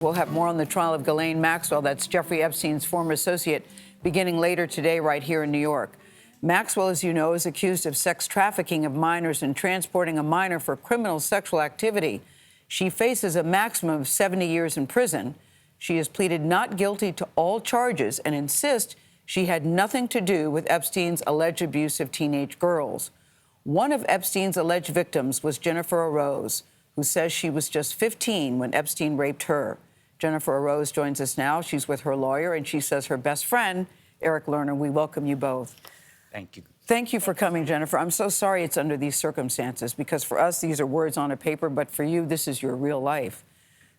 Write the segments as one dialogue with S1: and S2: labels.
S1: We'll have more on the trial of Ghislaine Maxwell, that's Jeffrey Epstein's former associate, beginning later today right here in New York. Maxwell, as you know, is accused of sex trafficking of minors and transporting a minor for criminal sexual activity. She faces a maximum of 70 years in prison. She has pleaded not guilty to all charges and insists she had nothing to do with Epstein's alleged abuse of teenage girls. One of Epstein's alleged victims was Jennifer Araoz, who says she was just 15 when Epstein raped her. Jennifer Araoz joins us now. She's with her lawyer, and she says her best friend, Eric Lerner. We welcome you both.
S2: Thank you.
S1: Thank you for coming, Jennifer. I'm so sorry it's under these circumstances, because for us, these are words on a paper, but for you, this is your real life.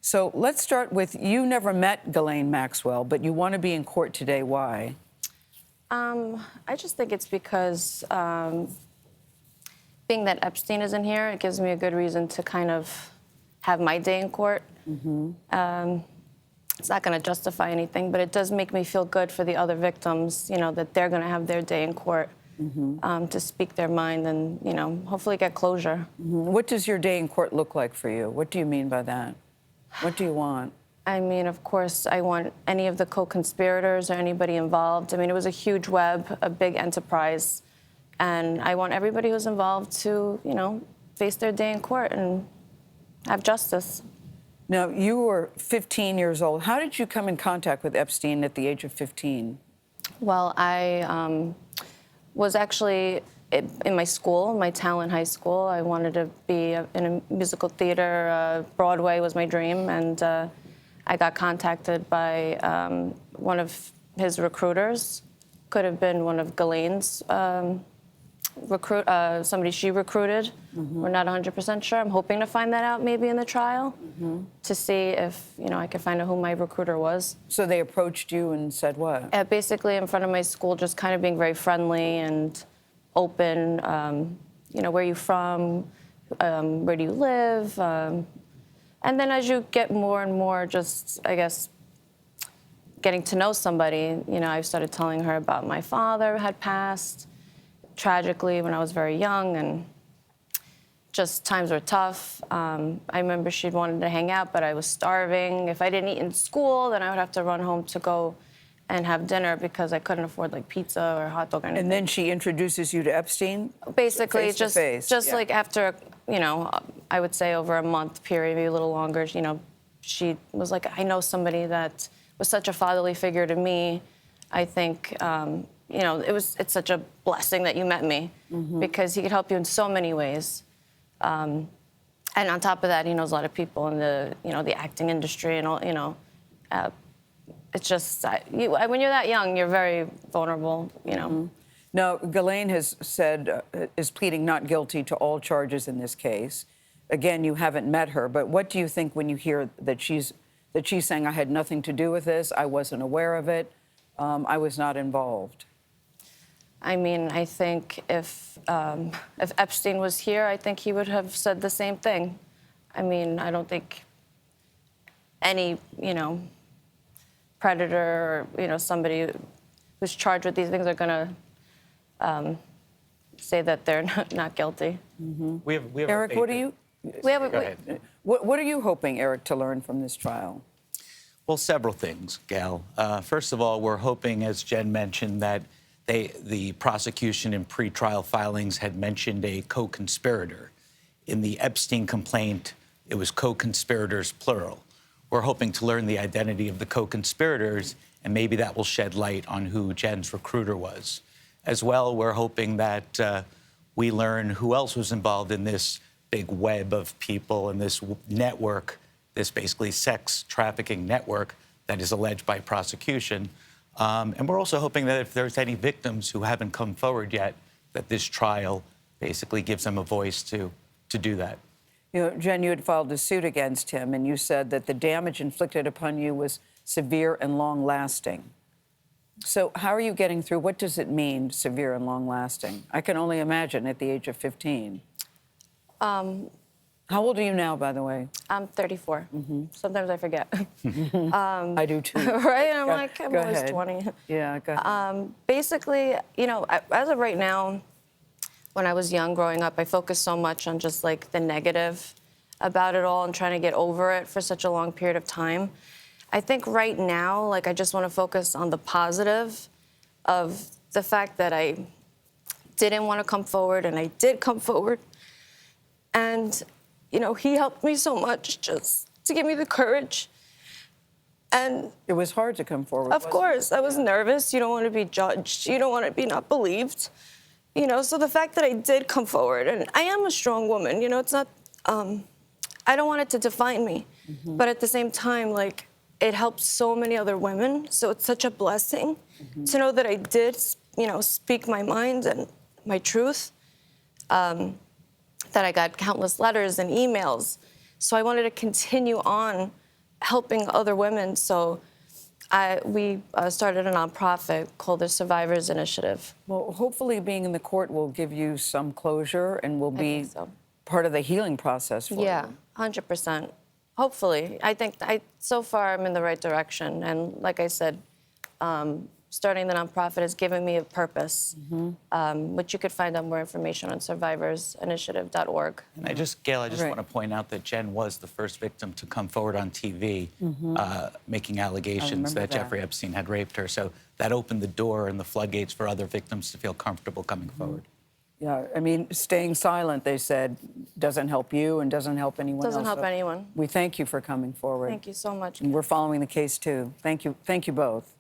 S1: So let's start with, you never met Ghislaine Maxwell, but you want to be in court today. Why?
S3: I just think it's because being that Epstein isn't here, it gives me a good reason to kind of have my day in court. It's not going to justify anything, but it does make me feel good for the other victims, you know, that they're going to have their day in court to speak their mind and, you know, hopefully get closure.
S1: What does your day in court look like for you? What do you mean by that? What do you want?
S3: I mean, of course, I want any of the co-conspirators or anybody involved. I mean, it was a huge web, a big enterprise, and I want everybody who's involved to, you know, face their day in court and have justice.
S1: Now, you were 15 years old. How did you come in contact with Epstein at the age of 15?
S3: Well, I was actually in my school, my talent high school. I wanted to be in a musical theater. Broadway was my dream, and I got contacted by one of his recruiters. Could have been one of Ghislaine's somebody she recruited. We're not 100% sure. I'm hoping to find that out maybe in the trial to see if, you know, I could find out who my recruiter was.
S1: So they approached you and said what?
S3: Basically in front of my school, just kind of being very friendly and open. You know, where are you from? Where do you live? And then as you get more and more, just, I guess, getting to know somebody, you know, I started telling her about my father had passed tragically when I was very young, and just times were tough. I remember she'd wanted to hang out, but I was starving. If I didn't eat in school, then I would have to run home to go and have dinner because I couldn't afford like pizza or hot dog or anything.
S1: And then she introduces you to Epstein?
S3: Basically,
S1: face to face.
S3: just like after, you know, I would say over a month period, maybe a little longer, you know, she was like, I know somebody that was such a fatherly figure to me. I think, you know, it's such a blessing that you met me because he could help you in so many ways. And on top of that, he knows a lot of people in the, you know, the acting industry and all, you know. It's just, when you're that young, you're very vulnerable, you know.
S1: Now, Ghislaine has said, is pleading not guilty to all charges in this case. Again, you haven't met her, but what do you think when you hear that she's saying, I had nothing to do with this, I wasn't aware of it, I was not involved?
S3: I mean, I think if Epstein was here, I think he would have said the same thing. I mean, I don't think any, you know, predator or, you know, somebody who's charged with these things are going to say that they're not guilty.
S2: We have
S1: Eric, what do you?
S3: Go
S1: ahead. What are you hoping, Eric, to learn from this trial?
S2: Well, several things, Gail. First of all, we're hoping, as Jen mentioned, that the prosecution in pretrial filings had mentioned a co-conspirator. In the Epstein complaint, it was co-conspirators, plural. We're hoping to learn the identity of the co-conspirators, and maybe that will shed light on who Jen's recruiter was. As well, we're hoping that we learn who else was involved in this big web of people and this network, this basically sex trafficking network that is alleged by prosecution. And we're also hoping that if there's any victims who haven't come forward yet, that this trial basically gives them a voice to do that.
S1: You know, Jen, you had filed a suit against him, and you said that the damage inflicted upon you was severe and long-lasting. So how are you getting through? What does it mean, severe and long-lasting? I can only imagine at the age of 15. How old are you now, by the way?
S3: I'm 34. Sometimes I forget.
S1: I do, too.
S3: Right? I'm like, I'm always
S1: ahead.
S3: 20.
S1: Yeah, go ahead.
S3: Basically, you know, as of right now, when I was young, growing up, I focused so much on just, like, the negative. about it all and trying to get over it for such a long period of time. I think right now, like, I just want to focus on the positive of the fact that I didn't want to come forward, and I did come forward. And, you know, he helped me so much just to give me the courage. And
S1: it was hard to come forward.
S3: Of course, I was nervous. You don't want to be judged. You don't want to be not believed. You know, so the fact that I did come forward, and I am a strong woman, you know, it's not, I don't want it to define me. But at the same time, like, it helps so many other women. So it's such a blessing to know that I did, you know, speak my mind and my truth, that I got countless letters and emails. So I wanted to continue on helping other women. So we started a nonprofit called the Survivors Initiative.
S1: Well, hopefully being in the court will give you some closure and will be part of the healing process for you.
S3: Yeah, 100%. Hopefully. I think so far I'm in the right direction. And like I said, starting the nonprofit has given me a purpose, which you could find out more information on survivorsinitiative.org.
S2: And Gayle, I just want to point out that Jen was the first victim to come forward on TV making allegations that Jeffrey Epstein had raped her. So that opened the door and the floodgates for other victims to feel comfortable coming forward.
S1: Yeah, I mean, staying silent, they said, doesn't help you and doesn't help anyone else.
S3: Doesn't help anyone.
S1: We thank you for coming forward.
S3: Thank you so much.
S1: And we're following the case, too. Thank you both.